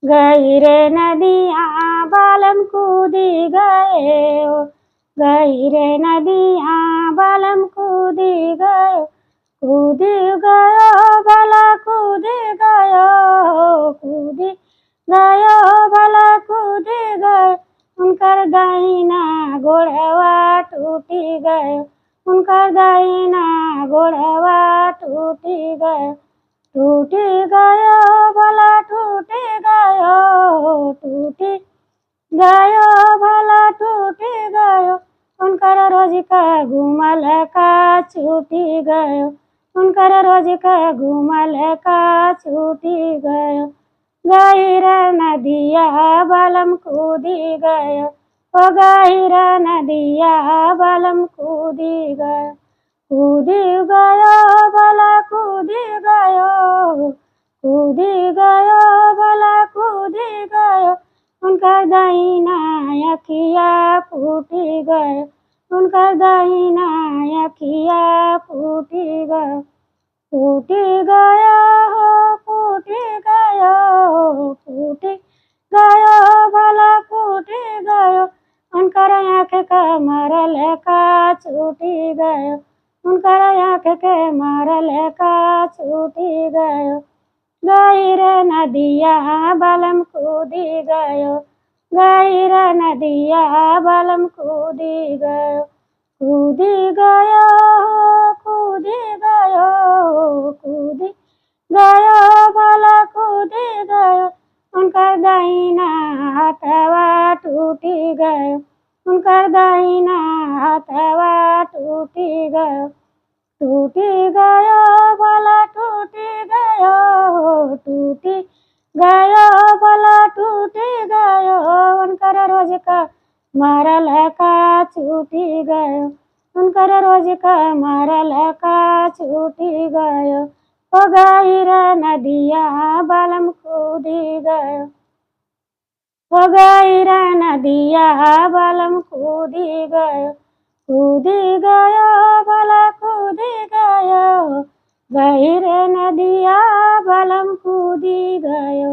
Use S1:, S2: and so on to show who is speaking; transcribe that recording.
S1: गई रे नदिया बालम कूदी गए हो, गई रे नदिया बालम कूदी गए, कूदी गयो भला कूदी गयो, कूदी गयो भला कूदी गयो, उनकर दाहिना गोड़वा टूटी गयो, उनकर दाहिना गोड़वा टूटी गयो, टूटी गयो भला टूटी गयो, टूटी गयो भला टूटी गयो, उनकर रोज का घूमल का छूटी गयो, उनकर रोज का घूमल का छूटी गयो, गई रे नदिया बालम कूदी गयो, ओ गई रे नदिया बालम कूदी गयो, कूदी गयो भला कूदी गयो, कूदी गयो भला कूदी गयो, उनकर दाहिना अखिया फूटी गयो, उनकर दाहिना अखिया फूटी गयो, फूटी गयो हो फूटी गयो, फूटी गयो भला फूटी गयो, उनकर आँख का मरल का छूटी गयो, उनकर आँख के मरल का छूटी गयो, गई रे नदिया बालम कूदी गयो, गई रे नदिया बालम कूदी गयो, कूदी गयो कूदी गयो, कूदी गयो भला कूदी गयो, उनकर दाहिना हाथवा टूटी गयो, उनकर दाहिना हाथवा टूटी गयो, टूटी गयो भला टूटी गयो, टूटी गयो भला टूटी गयो, उनकर रोज का मरल का छूटी गयो, उनकर रोज का मरल का छूटी गयो, ओ गई रे नदिया बालम कूदी गयो, ओ गई रे नदिया बालम कूदी गयो, कूदी गयो भला कूदी गयो, गई रे नदिया बालम कूदी गयो।